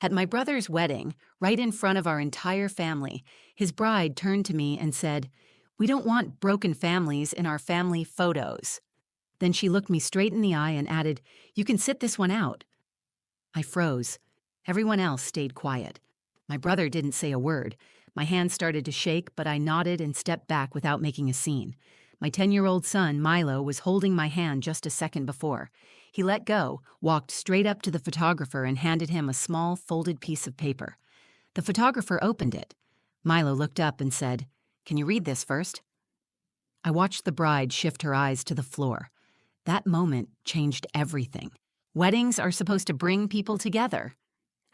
At my brother's wedding, right in front of our entire family, his bride turned to me and said, "We don't want broken families in our family photos." Then she looked me straight in the eye and added, "You can sit this one out." I froze. Everyone else stayed quiet. My brother didn't say a word. My hand started to shake, but I nodded and stepped back without making a scene. My 10-year-old son, Milo, was holding my hand just a second before. He let go, walked straight up to the photographer, and handed him a small, folded piece of paper. The photographer opened it. Milo looked up and said, "Can you read this first?" I watched the bride shift her eyes to the floor. That moment changed everything. Weddings are supposed to bring people together.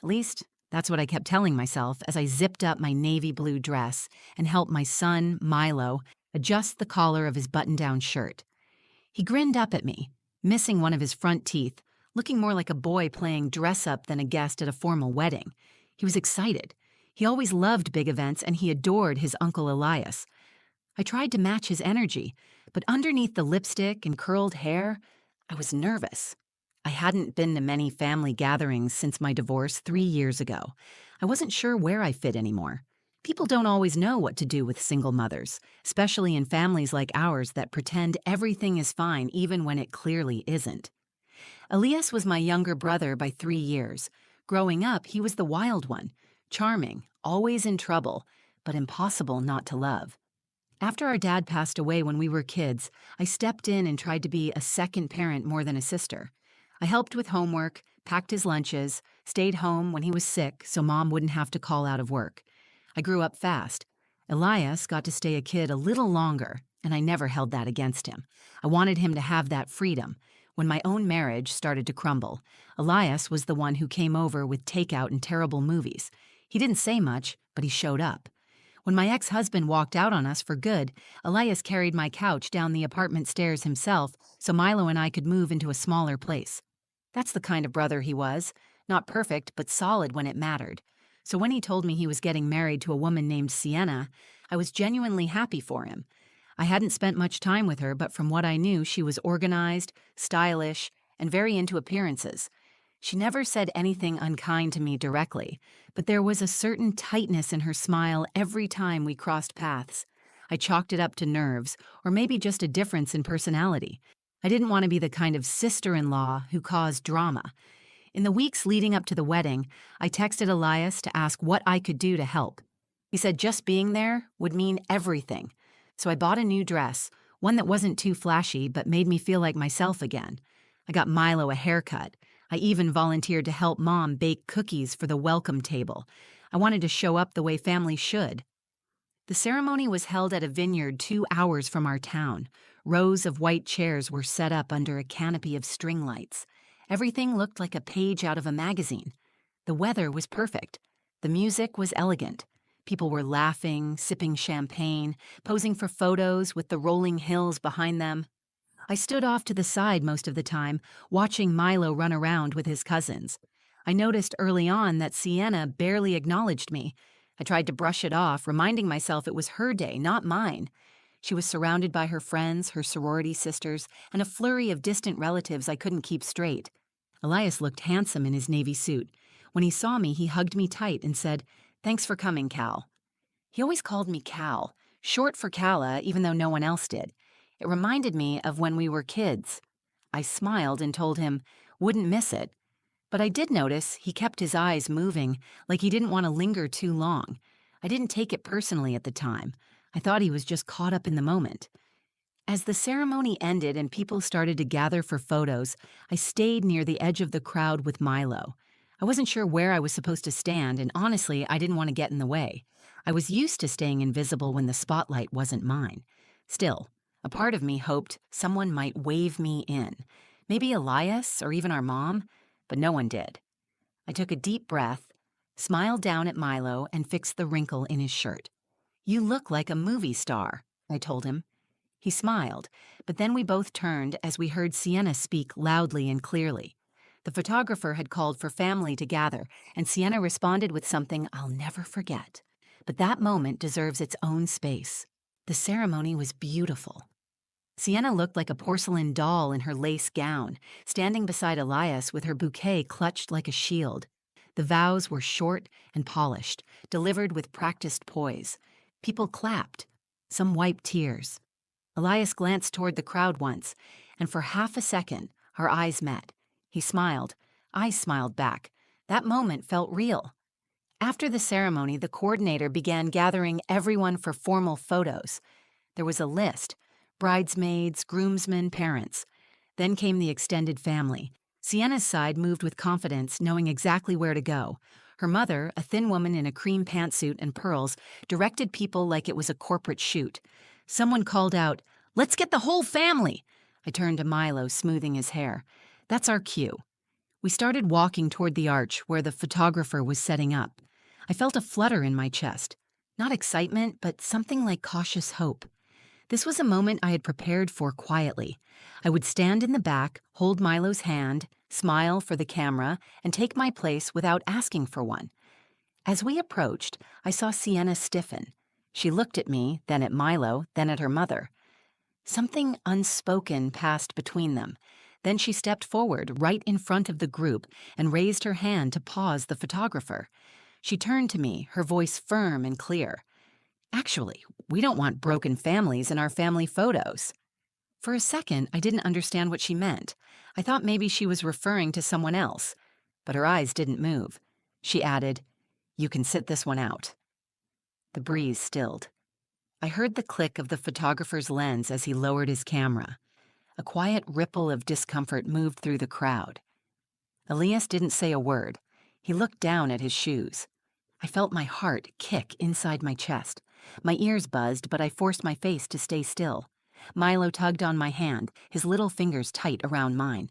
At least, that's what I kept telling myself as I zipped up my navy blue dress and helped my son, Milo, adjust the collar of his button-down shirt. He grinned up at me, missing one of his front teeth, looking more like a boy playing dress-up than a guest at a formal wedding. He was excited. He always loved big events, and he adored his Uncle Elias. I tried to match his energy, but underneath the lipstick and curled hair, I was nervous. I hadn't been to many family gatherings since my divorce 3 years ago. I wasn't sure where I fit anymore. People don't always know what to do with single mothers, especially in families like ours that pretend everything is fine even when it clearly isn't. Elias was my younger brother by 3 years. Growing up, he was the wild one, charming, always in trouble, but impossible not to love. After our dad passed away when we were kids, I stepped in and tried to be a second parent more than a sister. I helped with homework, packed his lunches, stayed home when he was sick so Mom wouldn't have to call out of work. I grew up fast. Elias got to stay a kid a little longer, and I never held that against him. I wanted him to have that freedom. When my own marriage started to crumble, Elias was the one who came over with takeout and terrible movies. He didn't say much, but he showed up. When my ex-husband walked out on us for good, Elias carried my couch down the apartment stairs himself so Milo and I could move into a smaller place. That's the kind of brother he was, not perfect but solid when it mattered. So when he told me he was getting married to a woman named Sienna, I was genuinely happy for him. I hadn't spent much time with her, but from what I knew, she was organized, stylish, and very into appearances. She never said anything unkind to me directly, but there was a certain tightness in her smile every time we crossed paths. I chalked it up to nerves, or maybe just a difference in personality. I didn't want to be the kind of sister-in-law who caused drama. In the weeks leading up to the wedding, I texted Elias to ask what I could do to help. He said just being there would mean everything. So I bought a new dress, one that wasn't too flashy but made me feel like myself again. I got Milo a haircut. I even volunteered to help Mom bake cookies for the welcome table. I wanted to show up the way families should. The ceremony was held at a vineyard 2 hours from our town. Rows of white chairs were set up under a canopy of string lights. Everything looked like a page out of a magazine. The weather was perfect. The music was elegant. People were laughing, sipping champagne, posing for photos with the rolling hills behind them. I stood off to the side most of the time, watching Milo run around with his cousins. I noticed early on that Sienna barely acknowledged me. I tried to brush it off, reminding myself it was her day, not mine. She was surrounded by her friends, her sorority sisters, and a flurry of distant relatives I couldn't keep straight. Elias looked handsome in his navy suit. When he saw me, he hugged me tight and said, "Thanks for coming, Cal." He always called me Cal, short for Calla, even though no one else did. It reminded me of when we were kids. I smiled and told him, wouldn't miss it. But I did notice he kept his eyes moving, like he didn't want to linger too long. I didn't take it personally at the time. I thought he was just caught up in the moment. As the ceremony ended and people started to gather for photos, I stayed near the edge of the crowd with Milo. I wasn't sure where I was supposed to stand, and honestly, I didn't want to get in the way. I was used to staying invisible when the spotlight wasn't mine. Still, a part of me hoped someone might wave me in. Maybe Elias or even our mom, but no one did. I took a deep breath, smiled down at Milo, and fixed the wrinkle in his shirt. "You look like a movie star," I told him. He smiled, but then we both turned as we heard Sienna speak loudly and clearly. The photographer had called for family to gather, and Sienna responded with something I'll never forget. But that moment deserves its own space. The ceremony was beautiful. Sienna looked like a porcelain doll in her lace gown, standing beside Elias with her bouquet clutched like a shield. The vows were short and polished, delivered with practiced poise. People clapped. Some wiped tears. Elias glanced toward the crowd once, and for half a second, our eyes met. He smiled. I smiled back. That moment felt real. After the ceremony, the coordinator began gathering everyone for formal photos. There was a list: bridesmaids, groomsmen, parents. Then came the extended family. Sienna's side moved with confidence, knowing exactly where to go. Her mother, a thin woman in a cream pantsuit and pearls, directed people like it was a corporate shoot. Someone called out, "Let's get the whole family!" I turned to Milo, smoothing his hair. "That's our cue." We started walking toward the arch where the photographer was setting up. I felt a flutter in my chest. Not excitement, but something like cautious hope. This was a moment I had prepared for quietly. I would stand in the back, hold Milo's hand, smile for the camera, and take my place without asking for one. As we approached, I saw Sienna stiffen. She looked at me, then at Milo, then at her mother. Something unspoken passed between them. Then she stepped forward, right in front of the group, and raised her hand to pause the photographer. She turned to me, her voice firm and clear. "Actually, we don't want broken families in our family photos." For a second, I didn't understand what she meant. I thought maybe she was referring to someone else. But her eyes didn't move. She added, "You can sit this one out." The breeze stilled. I heard the click of the photographer's lens as he lowered his camera. A quiet ripple of discomfort moved through the crowd. Elias didn't say a word. He looked down at his shoes. I felt my heart kick inside my chest. My ears buzzed, but I forced my face to stay still. Milo tugged on my hand, his little fingers tight around mine.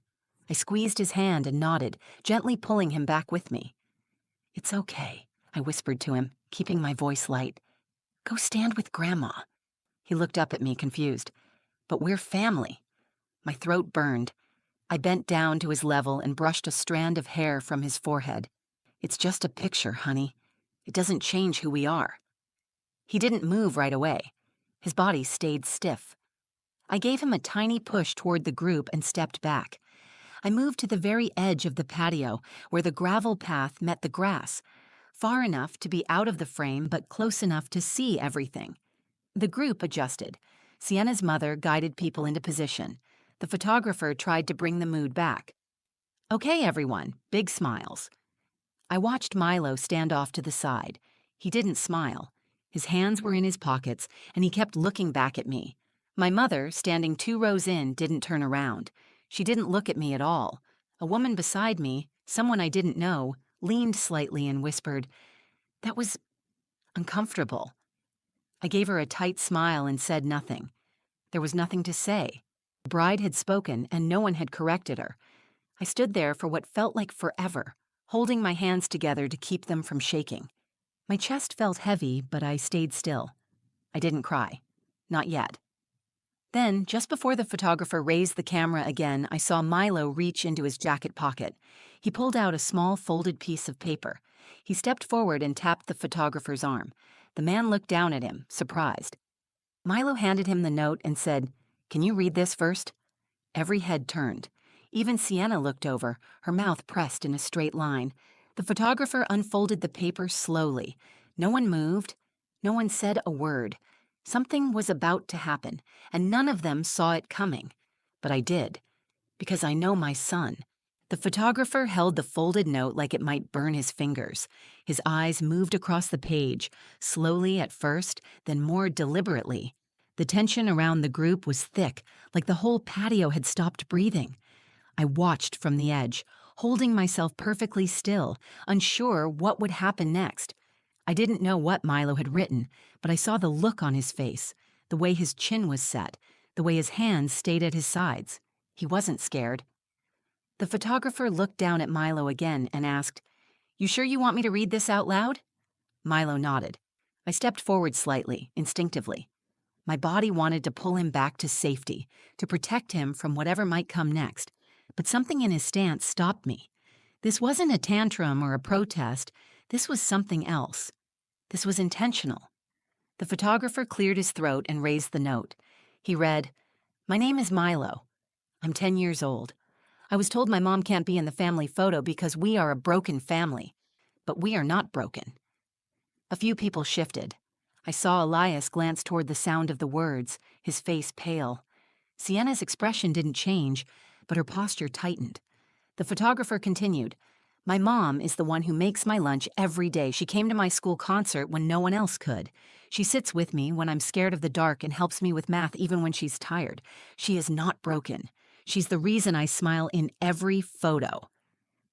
I squeezed his hand and nodded, gently pulling him back with me. "It's okay," I whispered to him, keeping my voice light. "Go stand with Grandma." He looked up at me, confused. "But we're family." My throat burned. I bent down to his level and brushed a strand of hair from his forehead. "It's just a picture, honey. It doesn't change who we are." He didn't move right away. His body stayed stiff. I gave him a tiny push toward the group and stepped back. I moved to the very edge of the patio where the gravel path met the grass, far enough to be out of the frame but close enough to see everything. The group adjusted. Sienna's mother guided people into position. The photographer tried to bring the mood back. "Okay, everyone," big smiles. I watched Milo stand off to the side. He didn't smile. His hands were in his pockets, and he kept looking back at me. My mother, standing 2 rows in, didn't turn around. She didn't look at me at all. A woman beside me, someone I didn't know, leaned slightly and whispered, "That was uncomfortable." I gave her a tight smile and said nothing. There was nothing to say. The bride had spoken, and no one had corrected her. I stood there for what felt like forever, holding my hands together to keep them from shaking. My chest felt heavy, but I stayed still. I didn't cry. Not yet. Then, just before the photographer raised the camera again, I saw Milo reach into his jacket pocket. He pulled out a small folded piece of paper. He stepped forward and tapped the photographer's arm. The man looked down at him, surprised. Milo handed him the note and said, "Can you read this first?" Every head turned. Even Sienna looked over, her mouth pressed in a straight line. The photographer unfolded the paper slowly. No one moved. No one said a word. Something was about to happen, and none of them saw it coming. But I did, because I know my son. The photographer held the folded note like it might burn his fingers. His eyes moved across the page, slowly at first, then more deliberately. The tension around the group was thick, like the whole patio had stopped breathing. I watched from the edge, holding myself perfectly still, unsure what would happen next. I didn't know what Milo had written, but I saw the look on his face, the way his chin was set, the way his hands stayed at his sides. He wasn't scared. The photographer looked down at Milo again and asked, "You sure you want me to read this out loud?" Milo nodded. I stepped forward slightly, instinctively. My body wanted to pull him back to safety, to protect him from whatever might come next, but something in his stance stopped me. This wasn't a tantrum or a protest. This was something else. This was intentional. The photographer cleared his throat and raised the note. He read, "My name is Milo. I'm 10 years old. I was told my mom can't be in the family photo because we are a broken family. but we are not broken." A few people shifted. I saw Elias glance toward the sound of the words, his face pale. Sienna's expression didn't change, but her posture tightened. The photographer continued, "My mom is the one who makes my lunch every day. She came to my school concert when no one else could. She sits with me when I'm scared of the dark and helps me with math even when she's tired. She is not broken. She's the reason I smile in every photo."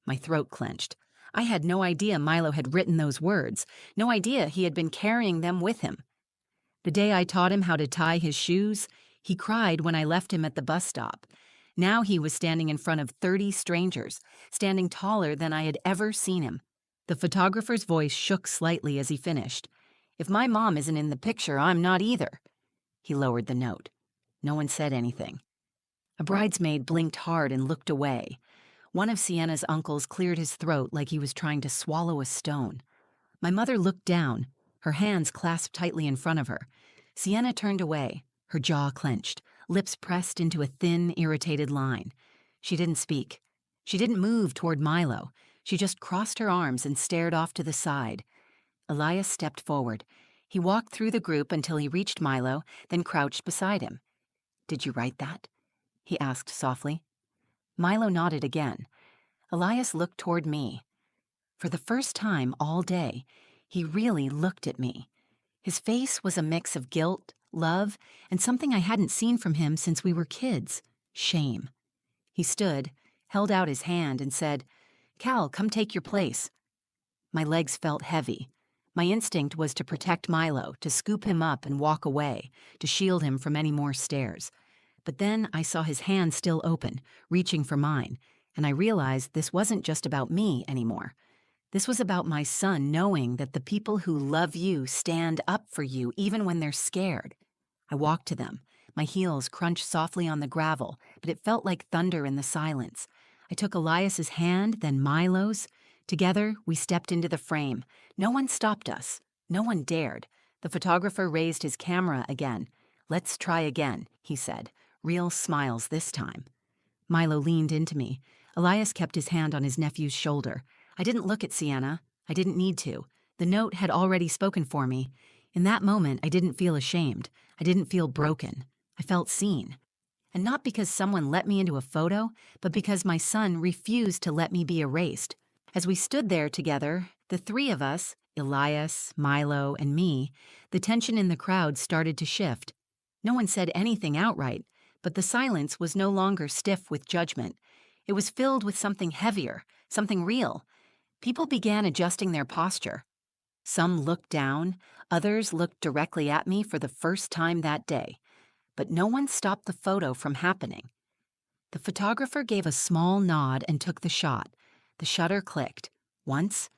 My throat clenched. I had no idea Milo had written those words, no idea he had been carrying them with him. The day I taught him how to tie his shoes, he cried when I left him at the bus stop. Now he was standing in front of 30 strangers, standing taller than I had ever seen him. The photographer's voice shook slightly as he finished. "If my mom isn't in the picture, I'm not either." He lowered the note. No one said anything. A bridesmaid blinked hard and looked away. One of Sienna's uncles cleared his throat like he was trying to swallow a stone. My mother looked down, her hands clasped tightly in front of her. Sienna turned away, her jaw clenched, lips pressed into a thin, irritated line. She didn't speak. She didn't move toward Milo. She just crossed her arms and stared off to the side. Elias stepped forward. He walked through the group until he reached Milo, then crouched beside him. "Did you write that?" he asked softly. Milo nodded again. Elias looked toward me. For the first time all day, he really looked at me. His face was a mix of guilt, love, and something I hadn't seen from him since we were kids: shame. He stood, held out his hand, and said, "Cal, come take your place." My legs felt heavy. My instinct was to protect Milo, to scoop him up and walk away, to shield him from any more stares. But then I saw his hand still open, reaching for mine, and I realized this wasn't just about me anymore. This was about my son knowing that the people who love you stand up for you even when they're scared. I walked to them. My heels crunched softly on the gravel, but it felt like thunder in the silence. I took Elias's hand, then Milo's. Together, we stepped into the frame. No one stopped us. No one dared. The photographer raised his camera again. "Let's try again," he said. Real smiles this time. Milo leaned into me. Elias kept his hand on his nephew's shoulder. I didn't look at Sienna. I didn't need to. The note had already spoken for me. In that moment, I didn't feel ashamed. I didn't feel broken. I felt seen. And not because someone let me into a photo, but because my son refused to let me be erased. As we stood there together, the three of us, Elias, Milo, and me, the tension in the crowd started to shift. No one said anything outright, but the silence was no longer stiff with judgment. It was filled with something heavier, something real. People began adjusting their posture. Some looked down, others looked directly at me for the first time that day. But no one stopped the photo from happening. The photographer gave a small nod and took the shot. The shutter clicked. Once,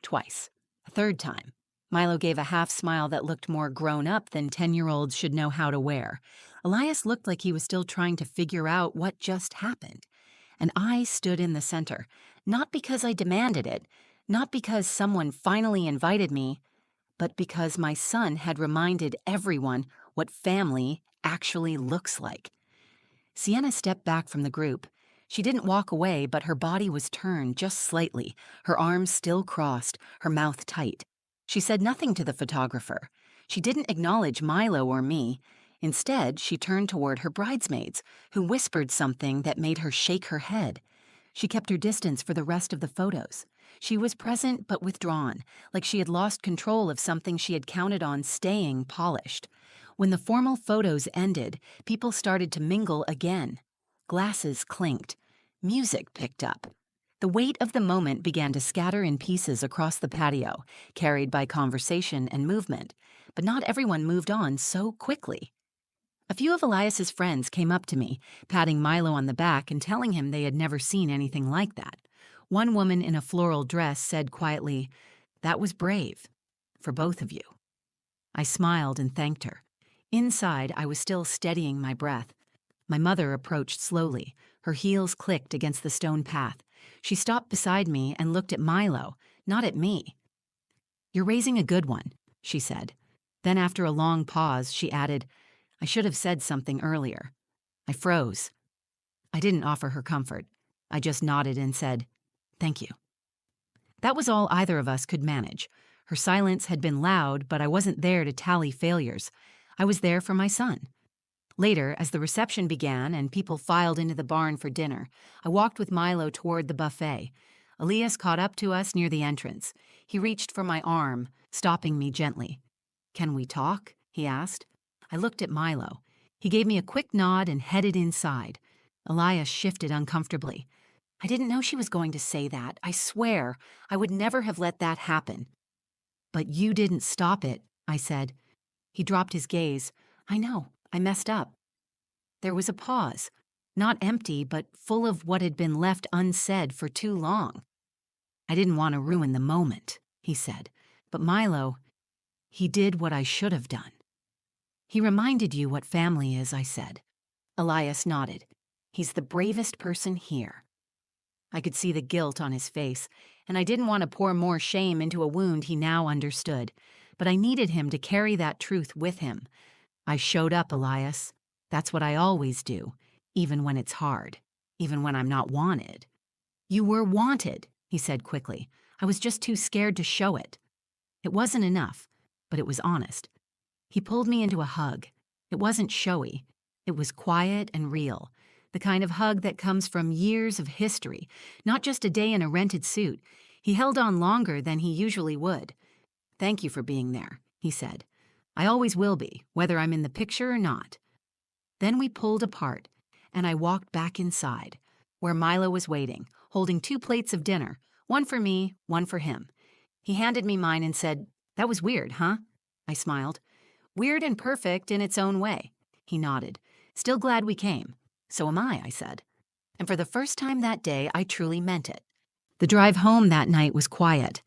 twice, a third time. Milo gave a half smile that looked more grown up than 10-year-olds should know how to wear. Elias looked like he was still trying to figure out what just happened. And I stood in the center, not because I demanded it, not because someone finally invited me, but because my son had reminded everyone what family actually looks like. Sienna stepped back from the group. She didn't walk away, but her body was turned just slightly, her arms still crossed, her mouth tight. She said nothing to the photographer. She didn't acknowledge Milo or me. Instead, she turned toward her bridesmaids, who whispered something that made her shake her head. She kept her distance for the rest of the photos. She was present but withdrawn, like she had lost control of something she had counted on staying polished. When the formal photos ended, people started to mingle again. Glasses clinked. Music picked up. The weight of the moment began to scatter in pieces across the patio, carried by conversation and movement. But not everyone moved on so quickly. A few of Elias's friends came up to me, patting Milo on the back and telling him they had never seen anything like that. One woman in a floral dress said quietly, "That was brave, for both of you." I smiled and thanked her. Inside, I was still steadying my breath. My mother approached slowly. Her heels clicked against the stone path. She stopped beside me and looked at Milo, not at me. "You're raising a good one," she said. Then after a long pause, she added, "I should have said something earlier." I froze. I didn't offer her comfort. I just nodded and said, "Thank you." That was all either of us could manage. Her silence had been loud, but I wasn't there to tally failures. I was there for my son. Later, as the reception began and people filed into the barn for dinner, I walked with Milo toward the buffet. Elias caught up to us near the entrance. He reached for my arm, stopping me gently. "Can we talk?" he asked. I looked at Milo. He gave me a quick nod and headed inside. Elias shifted uncomfortably. "I didn't know she was going to say that. I swear, I would never have let that happen." "But you didn't stop it," I said. He dropped his gaze. "I know, I messed up." There was a pause, not empty, but full of what had been left unsaid for too long. "I didn't want to ruin the moment," he said. "But Milo, he did what I should have done." "He reminded you what family is," I said. Elias nodded. "He's the bravest person here." I could see the guilt on his face, and I didn't want to pour more shame into a wound he now understood. But I needed him to carry that truth with him. "I showed up, Elias. That's what I always do, even when it's hard, even when I'm not wanted." "You were wanted," he said quickly. "I was just too scared to show it." It wasn't enough, but it was honest. He pulled me into a hug. It wasn't showy. It was quiet and real, the kind of hug that comes from years of history, not just a day in a rented suit. He held on longer than he usually would. "Thank you for being there," he said. "I always will be, whether I'm in the picture or not." Then we pulled apart, and I walked back inside, where Milo was waiting, holding 2 plates of dinner, one for me, one for him. He handed me mine and said, "That was weird, huh?" I smiled. "Weird and perfect in its own way." He nodded. "Still glad we came." "So am I said. And for the first time that day, I truly meant it. The drive home that night was quiet.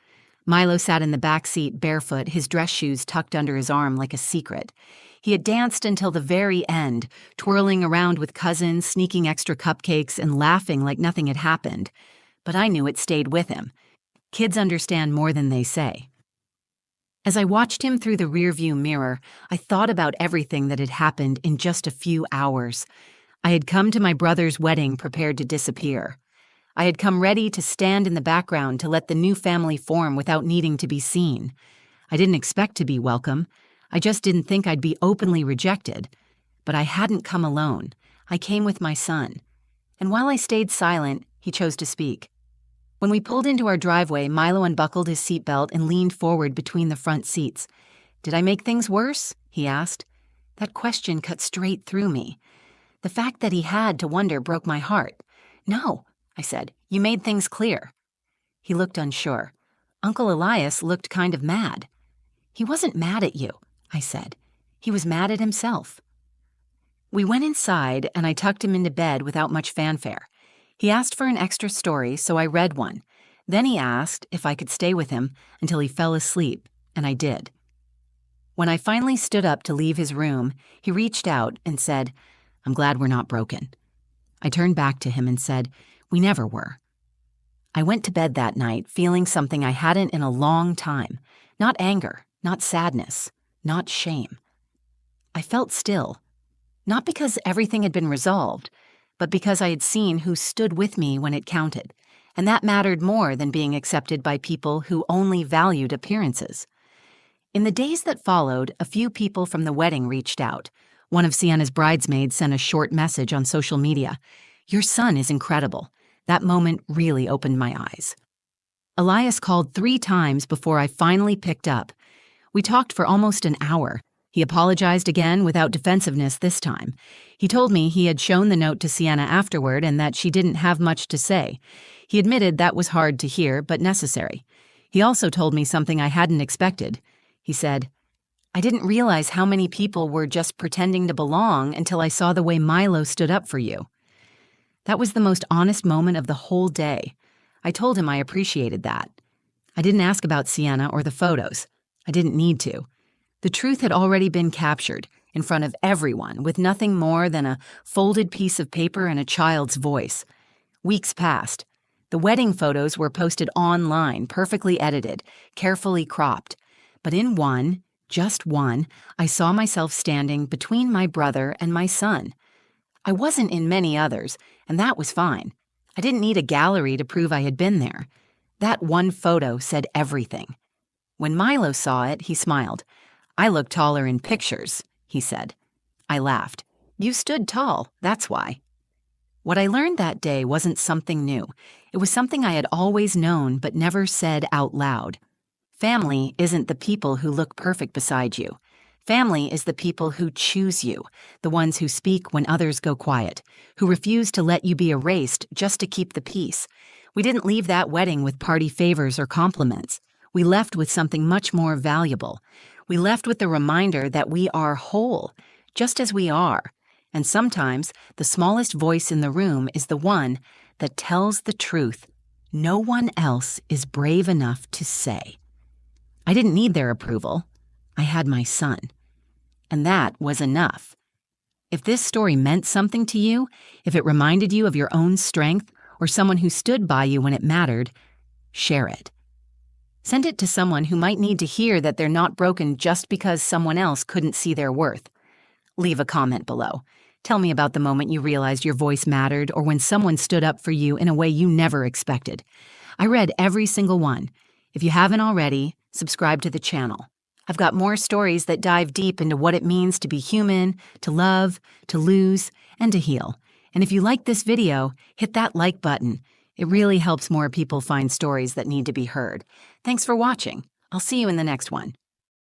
Milo sat in the back seat barefoot, his dress shoes tucked under his arm like a secret. He had danced until the very end, twirling around with cousins, sneaking extra cupcakes, and laughing like nothing had happened. But I knew it stayed with him. Kids understand more than they say. As I watched him through the rearview mirror, I thought about everything that had happened in just a few hours. I had come to my brother's wedding prepared to disappear. I had come ready to stand in the background to let the new family form without needing to be seen. I didn't expect to be welcome. I just didn't think I'd be openly rejected. But I hadn't come alone. I came with my son. And while I stayed silent, he chose to speak. When we pulled into our driveway, Milo unbuckled his seatbelt and leaned forward between the front seats. "Did I make things worse?" he asked. That question cut straight through me. The fact that he had to wonder broke my heart. "No," I said. "You made things clear." He looked unsure. Uncle Elias looked kind of mad. "He wasn't mad at you," I said. "He was mad at himself." We went inside, and I tucked him into bed without much fanfare. He asked for an extra story, so I read one. Then he asked if I could stay with him until he fell asleep, and I did. When I finally stood up to leave his room, he reached out and said, "I'm glad we're not broken." I turned back to him and said, "We never were." I went to bed that night feeling something I hadn't in a long time. Not anger, not sadness, not shame. I felt still. Not because everything had been resolved, but because I had seen who stood with me when it counted, and that mattered more than being accepted by people who only valued appearances. In the days that followed, a few people from the wedding reached out. One of Sienna's bridesmaids sent a short message on social media. "Your son is incredible." That moment really opened my eyes. Elias called 3 times before I finally picked up. We talked for almost an hour. He apologized again without defensiveness this time. He told me he had shown the note to Sienna afterward and that she didn't have much to say. He admitted that was hard to hear, but necessary. He also told me something I hadn't expected. He said, "I didn't realize how many people were just pretending to belong until I saw the way Milo stood up for you." That was the most honest moment of the whole day. I told him I appreciated that. I didn't ask about Sienna or the photos. I didn't need to. The truth had already been captured, in front of everyone, with nothing more than a folded piece of paper and a child's voice. Weeks passed. The wedding photos were posted online, perfectly edited, carefully cropped. But in one, just one, I saw myself standing between my brother and my son. I wasn't in many others, and that was fine. I didn't need a gallery to prove I had been there. That one photo said everything. When Milo saw it, he smiled. "I look taller in pictures," he said. I laughed. "You stood tall, that's why." What I learned that day wasn't something new. It was something I had always known but never said out loud. Family isn't the people who look perfect beside you. Family is the people who choose you, the ones who speak when others go quiet, who refuse to let you be erased just to keep the peace. We didn't leave that wedding with party favors or compliments. We left with something much more valuable. We left with the reminder that we are whole, just as we are. And sometimes the smallest voice in the room is the one that tells the truth no one else is brave enough to say. I didn't need their approval. I had my son. And that was enough. If this story meant something to you, if it reminded you of your own strength or someone who stood by you when it mattered, share it. Send it to someone who might need to hear that they're not broken just because someone else couldn't see their worth. Leave a comment below. Tell me about the moment you realized your voice mattered or when someone stood up for you in a way you never expected. I read every single one. If you haven't already, subscribe to the channel. I've got more stories that dive deep into what it means to be human, to love, to lose, and to heal. And if you like this video, hit that like button. It really helps more people find stories that need to be heard. Thanks for watching. I'll see you in the next one.